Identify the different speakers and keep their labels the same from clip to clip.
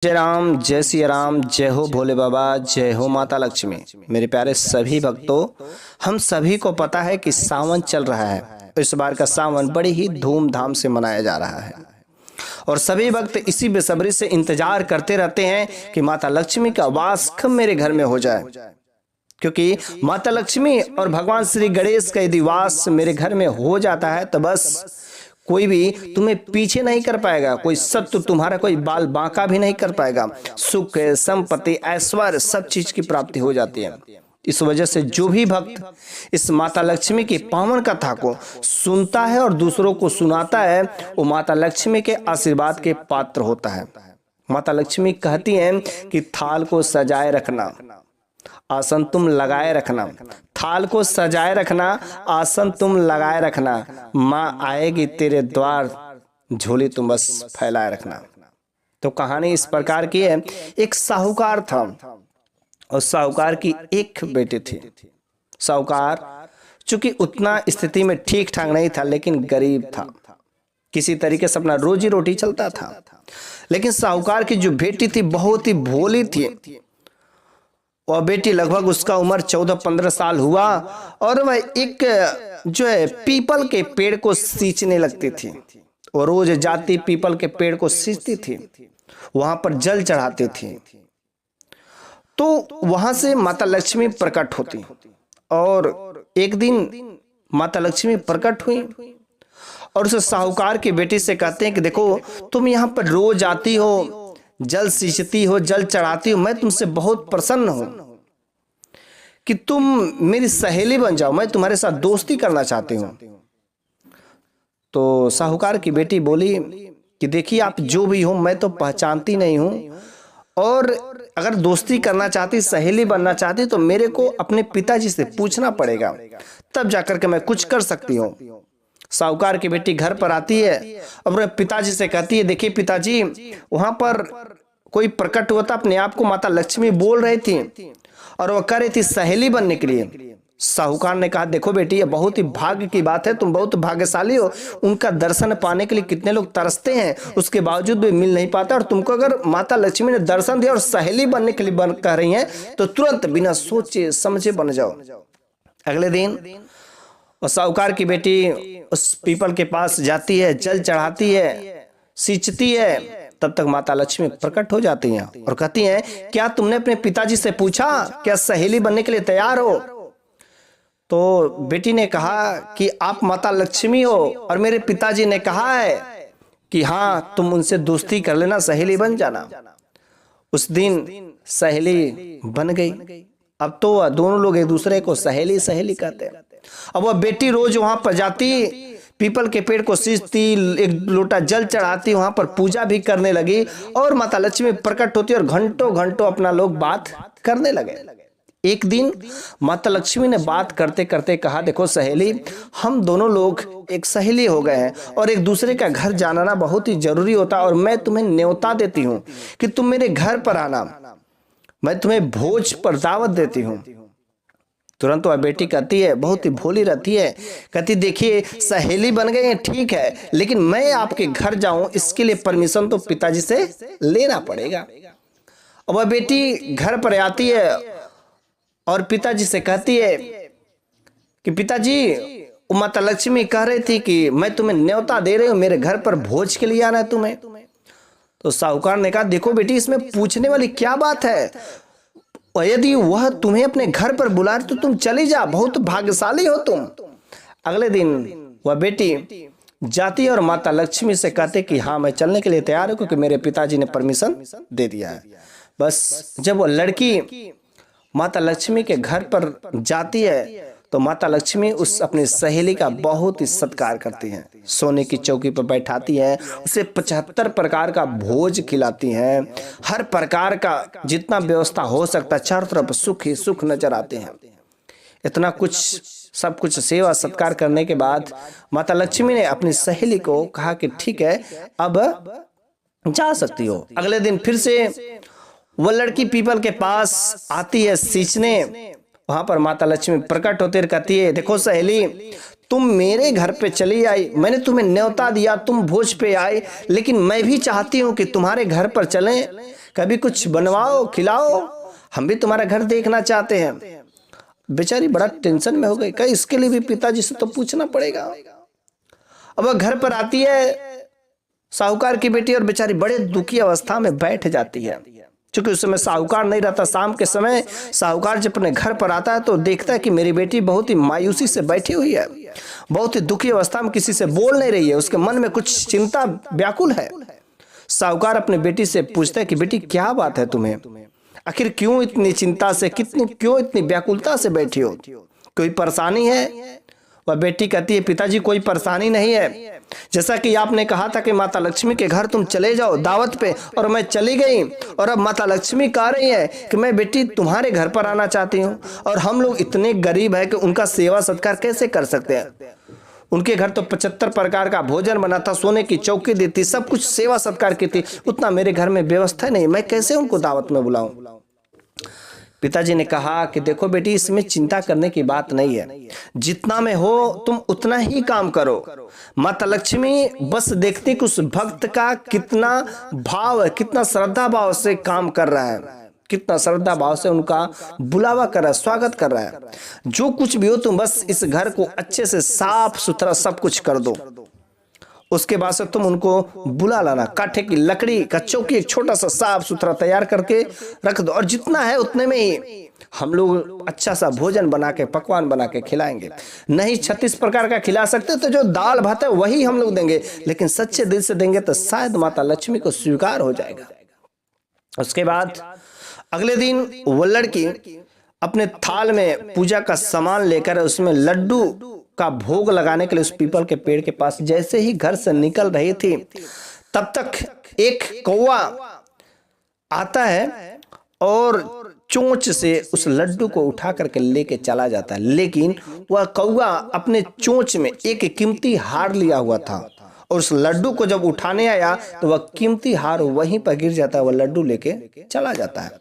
Speaker 1: जय राम, जय सिया राम, जय हो भोले बाबा, जय हो माता लक्ष्मी। मेरे प्यारे सभी भक्तों, हम सभी को पता है कि सावन चल रहा है। इस बार का सावन बड़ी ही धूमधाम से मनाया जा रहा है और सभी भक्त इसी बेसब्री से इंतजार करते रहते हैं कि माता लक्ष्मी का वास कब मेरे घर में हो जाए, क्योंकि माता लक्ष्मी और भगवान श्री गणेश का यदि वास मेरे घर में हो जाता है तो बस कोई भी तुम्हें पीछे नहीं कर पाएगा, कोई शत्रु तुम्हारा कोई बाल बांका भी नहीं कर पाएगा। सुख, संपत्ति, ऐश्वर्य सब चीज की प्राप्ति हो जाती है। इस वजह से जो भी भक्त इस माता लक्ष्मी की पावन कथा को सुनता है और दूसरों को सुनाता है, वो माता लक्ष्मी के आशीर्वाद के पात्र होता है। माता लक्ष्मी कहती हैं कि थाल को सजाए रखना, आसन तुम लगाए रखना, थाल को सजाए रखना, आसन तुम लगाए रखना, माँ आएगी तेरे द्वार, झोली तुम बस फैलाए रखना। तो कहानी इस प्रकार की है। एक साहूकार था और साहूकार की एक बेटी थी। साहूकार चूंकि उतना स्थिति में ठीक ठाक नहीं था, लेकिन गरीब था, किसी तरीके से अपना रोजी रोटी चलता था। लेकिन साहूकार की जो बेटी थी बहुत ही भोली थी। वह बेटी लगभग उसका उम्र 14-15 साल हुआ और वह एक जो है पीपल के पेड़ को सींचने लगती थी। और रोज जाती पीपल के पेड़ को सींचती थी, वहां पर जल चढ़ाती थी। तो वहां से माता लक्ष्मी प्रकट होती और एक दिन माता लक्ष्मी प्रकट हुई और उस साहूकार की बेटी से कहते हैं कि देखो, तुम यहाँ पर रोज आती हो, जल सींचती हो, जल चढ़ाती हो, मैं तुमसे बहुत प्रसन्न हूं कि तुम मेरी सहेली बन जाओ, मैं तुम्हारे साथ दोस्ती करना चाहती हूं। तो साहूकार की बेटी बोली कि देखिए, आप जो भी हो मैं तो पहचानती नहीं हूं, और अगर दोस्ती करना चाहती, सहेली बनना चाहती तो मेरे को अपने पिताजी से पूछना पड़ेगा, तब जाकर के मैं कुछ कर सकती हूँ। साहूकार की बेटी घर पर आती है और पिताजी से कहती है, देखिए पिताजी, वहां पर कोई प्रकट हुआ था, अपने आप को माता लक्ष्मी बोल रही थी और वह कह रही थी सहेली बनने के लिए। साहूकार ने कहा, देखो बेटी, ये बहुत ही भाग्य की बात है, तुम बहुत भाग्यशाली हो। उनका दर्शन पाने के लिए कितने लोग तरसते हैं, उसके बावजूद भी मिल नहीं पाता, और तुमको अगर माता लक्ष्मी ने दर्शन दिया और सहेली बनने के लिए कह रही हैं तो तुरंत बिना सोचे समझे बन जाओ। अगले दिन और साहूकार की बेटी उस पीपल के पास जाती है, जल चढ़ाती है, सींचती है। तब तक माता लक्ष्मी प्रकट हो जाती हैं और कहती हैं, क्या तुमने अपने पिताजी से पूछा, क्या सहेली बनने के लिए तैयार हो? तो बेटी ने कहा कि आप माता लक्ष्मी हो और मेरे पिताजी ने कहा है कि हाँ, तुम उनसे दोस्ती कर लेना, सहेली बन जाना। उस दिन सहेली बन गई। अब तो दोनों लोग एक दूसरे को सहेली सहेली कहते हैं। अब वह बेटी रोज वहां पर जाती, पीपल के पेड़ को सींचती, एक लोटा जल चढ़ाती, वहां पर पूजा भी करने लगी और माता लक्ष्मी प्रकट होती और घंटों घंटों अपना लोग बात करने लगे। एक दिन माता लक्ष्मी ने बात करते करते कहा, देखो सहेली, हम दोनों लोग एक सहेली हो गए हैं और एक दूसरे का घर जाना बहुत ही जरूरी होता है, और मैं तुम्हें न्योता देती हूँ कि तुम मेरे घर पर आना, मैं तुम्हें भोज पर दावत देती हूँ। तुरंत वह बेटी कहती है, बहुत ही भोली रहती है, कहती देखिए, सहेली बन गए हैं ठीक है, लेकिन मैं आपके घर जाऊं इसके लिए परमिशन तो पिताजी से लेना पड़ेगा। और वह बेटी घर पर आती है और पिताजी से कहती है कि पिताजी, माता लक्ष्मी कह रही थी कि मैं तुम्हें न्योता दे रही हूं, मेरे घर पर भोज के लिए आना है तुम्हें। तो साहूकार ने कहा, देखो बेटी, इसमें पूछने वाली क्या बात है, और यदि वह तुम्हें अपने घर पर बुलाए तो तुम चली जा, बहुत भाग्यशाली हो तुम। अगले दिन वह बेटी जाती और माता लक्ष्मी से कहते कि हाँ, मैं चलने के लिए तैयार हूं, क्योंकि मेरे पिताजी ने परमिशन दे दिया है। बस जब वह लड़की माता लक्ष्मी के घर पर जाती है तो माता लक्ष्मी उस अपनी सहेली का बहुत ही सत्कार करती हैं, सोने की चौकी पर बैठाती हैं, उसे 75 प्रकार का भोज खिलाती हैं, हर प्रकार का जितना व्यवस्था हो सकता, चारों तरफ सुख ही सुख नजर आते हैं। इतना कुछ सब कुछ सेवा सत्कार करने के बाद माता लक्ष्मी ने अपनी सहेली को कहा कि ठीक है, अब जा सकती हो। अगले दिन फिर से वह लड़की पीपल के पास आती है सींचने। वहां पर माता लक्ष्मी प्रकट होते कहती है, देखो सहेली, तुम मेरे घर पे चली आई, मैंने तुम्हें न्योता दिया, तुम भोज पे आए, लेकिन मैं भी चाहती हूँ कि तुम्हारे घर पर चलें, कभी कुछ बनवाओ, खिलाओ, हम भी तुम्हारा घर देखना चाहते हैं। बेचारी बड़ा टेंशन में हो गई, कहीं इसके लिए भी पिताजी से तो पूछना पड़ेगा। अब वह घर पर आती है साहूकार की बेटी और बेचारी बड़े दुखी अवस्था में बैठ जाती है। क्योंकि उस समय साहूकार नहीं रहता। शाम के समय साहूकार जब अपने घर पर आता है तो देखता है कि मेरी बेटी बहुत ही मायूसी से बैठी हुई है, बहुत ही दुखी अवस्था में, किसी से बोल नहीं रही है, उसके मन में कुछ चिंता व्याकुल है। साहूकार अपनी बेटी से पूछता है कि बेटी क्या बात है तुम्हें, आखिर क्यों इतनी चिंता से, क्यों इतनी व्याकुलता से बैठी हो, कोई परेशानी है? वह बेटी कहती है पिताजी कोई परेशानी नहीं है, जैसा कि आपने कहा था कि माता लक्ष्मी के घर तुम चले जाओ दावत पे, और मैं चली गई, और अब माता लक्ष्मी कह रही है कि मैं बेटी तुम्हारे घर पर आना चाहती हूँ, और हम लोग इतने गरीब है कि उनका सेवा सत्कार कैसे कर सकते हैं। उनके घर तो 75 प्रकार का भोजन बना था, सोने की चौकी दी थी, सब कुछ सेवा सत्कार की थी, उतना मेरे घर में व्यवस्था नहीं, मैं कैसे उनको दावत में बुलाऊं। पिताजी ने कहा कि देखो बेटी, इसमें चिंता करने की बात नहीं है, जितना में हो तुम उतना ही काम करो। माता लक्ष्मी बस देखती कि उस भक्त का कितना भाव है, कितना श्रद्धा भाव से काम कर रहा है, कितना श्रद्धा भाव से उनका बुलावा कर रहा है, स्वागत कर रहा है। जो कुछ भी हो तुम बस इस घर को अच्छे से साफ सुथरा सब कुछ कर दो, उसके बाद से तुम उनको बुला लाना। काठे की लकड़ी का चौकी एक छोटा सा साफ सुथरा तैयार करके रख दो, और जितना है उतने में ही हम लोग अच्छा सा भोजन बना के, पकवान बना के खिलाएंगे। नहीं 36 प्रकार का खिला सकते तो जो दाल भात है वही हम लोग देंगे, लेकिन सच्चे दिल से देंगे तो शायद माता लक्ष्मी को स्वीकार हो जाएगा। उसके बाद अगले दिन वो लड़की अपने थाल में पूजा का सामान लेकर उसमें लड्डू का भोग लगाने के लिए उस पीपल के पेड़ के पास जैसे ही घर से निकल रही थी, तब तक एक कौवा आता है और चोंच से उस लड्डू को उठा करके लेके चला जाता है। लेकिन वह कौवा अपने चोंच में एक कीमती हार लिया हुआ था, और उस लड्डू को जब उठाने आया तो वह कीमती हार वहीं पर गिर जाता है, वह लड्डू लेके चला जाता है।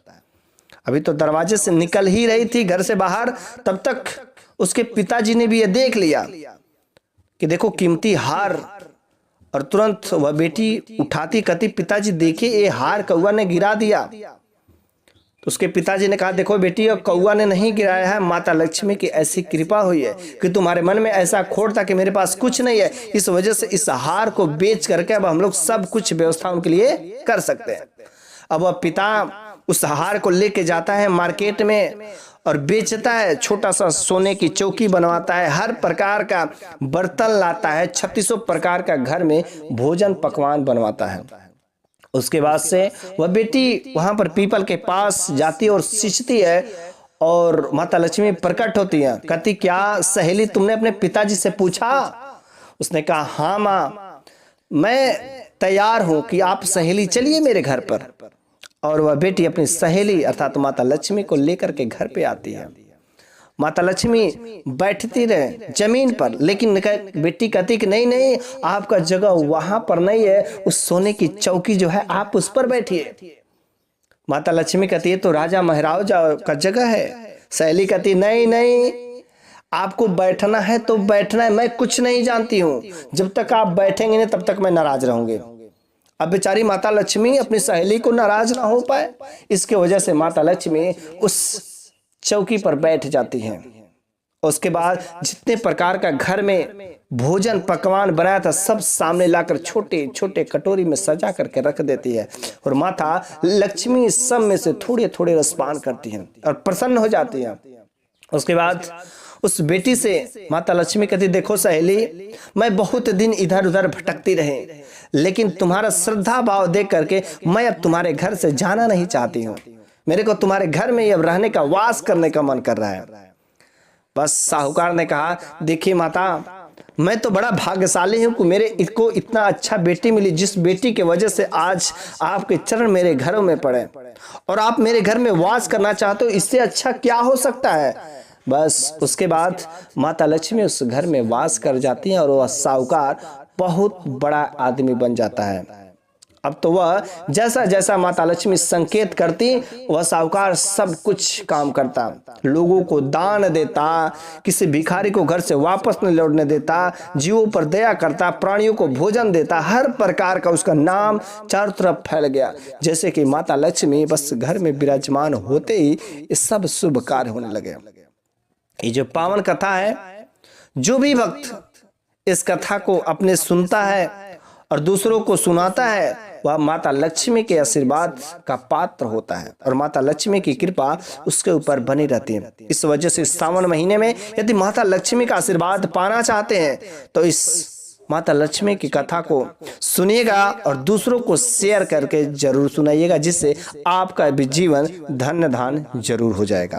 Speaker 1: अभी तो दरवाजे से निकल ही रही थी घर से बाहर, तब तक उसके पिताजी ने भी यह देख लिया कि देखो कीमती हार, और तुरंत वह बेटी उठाती कहती पिताजी देखिए ये हार कौवा ने गिरा दिया। तो उसके पिताजी ने कहा देखो बेटी, ये कौवा ने नहीं गिराया है, माता लक्ष्मी की ऐसी कृपा हुई है कि तुम्हारे मन में ऐसा खोट था कि मेरे पास कुछ नहीं है, इस वजह से इस हार को बेच करके अब हम लोग सब कुछ व्यवस्था उनके लिए कर सकते हैं। अब वह पिता उस हार को लेके जाता है मार्केट में और बेचता है, छोटा सा सोने की चौकी बनवाता है, हर प्रकार का बर्तन लाता है, 36 प्रकार का घर में भोजन पकवान बनवाता है। उसके बाद से वह बेटी वहां पर पीपल के पास जाती है और सींचती है, और माता लक्ष्मी प्रकट होती है, कहती क्या सहेली तुमने अपने पिताजी से पूछा? उसने कहा हाँ माँ, मैं तैयार हूं कि आप सहेली चलिए मेरे घर पर। और वह बेटी अपनी सहेली अर्थात माता लक्ष्मी को लेकर के घर पे आती है। माता लक्ष्मी बैठती रहे जमीन पर, लेकिन बेटी कहती कि नहीं नहीं, आपका जगह वहां पर नहीं है, उस सोने की चौकी जो है आप उस पर बैठिए। माता लक्ष्मी कहती है तो राजा महाराजा का जगह है। सहेली कहती नहीं नहीं, आपको बैठना है तो बैठना है, मैं कुछ नहीं जानती हूँ, जब तक आप बैठेंगे नहीं तब तक मैं नाराज रहूंगी। अब बेचारी माता लक्ष्मी अपनी सहेली को नाराज ना हो पाए, इसके वजह से माता लक्ष्मी उस चौकी पर बैठ जाती हैं। उसके बाद जितने प्रकार का घर में भोजन पकवान बनाया था सब सामने लाकर छोटे छोटे कटोरी में सजा करके रख देती है, और माता लक्ष्मी सब में से थोड़े थोड़े रसपान करती हैं और प्रसन्न हो जाती हैं। उसके बाद उस बेटी से माता लक्ष्मी कहती देखो सहेली, मैं बहुत दिन इधर उधर भटकती रही, लेकिन तुम्हारा श्रद्धा भाव देख करके मैं अब तुम्हारे घर से जाना नहीं चाहती हूँ, मेरे को तुम्हारे घर में अब रहने का, वास करने का मन कर रहा है। बस साहूकार ने कहा देखिए माता, मैं तो बड़ा भाग्यशाली हूँ कि मेरे को इतना अच्छा बेटी मिली, जिस बेटी के वजह से आज आपके चरण मेरे घरों में पड़े और आप मेरे घर में वास करना चाहते हो, इससे अच्छा क्या हो सकता है। बस उसके बाद माता लक्ष्मी उस घर में वास कर जाती हैं और वह साहूकार बहुत बड़ा आदमी बन जाता है। अब तो वह जैसा जैसा माता लक्ष्मी संकेत करती वह साहूकार सब कुछ काम करता, लोगों को दान देता, किसी भिखारी को घर से वापस नहीं लौटने देता, जीवों पर दया करता, प्राणियों को भोजन देता। हर प्रकार का उसका नाम चारों तरफ फैल गया। जैसे कि माता लक्ष्मी बस घर में विराजमान होते ही ये सब शुभ कार्य होने लगे। ये जो पावन कथा है, जो भी भक्त इस कथा को अपने सुनता है और दूसरों को सुनाता है, वह माता लक्ष्मी के आशीर्वाद का पात्र होता है और माता लक्ष्मी की कृपा उसके ऊपर बनी रहती है। इस वजह से सावन महीने में यदि माता लक्ष्मी का आशीर्वाद पाना चाहते हैं तो इस माता लक्ष्मी की कथा को सुनिएगा और दूसरों को शेयर करके जरूर सुनाइएगा, जिससे आपका भी जीवन धन्य धान्य जरूर हो जाएगा।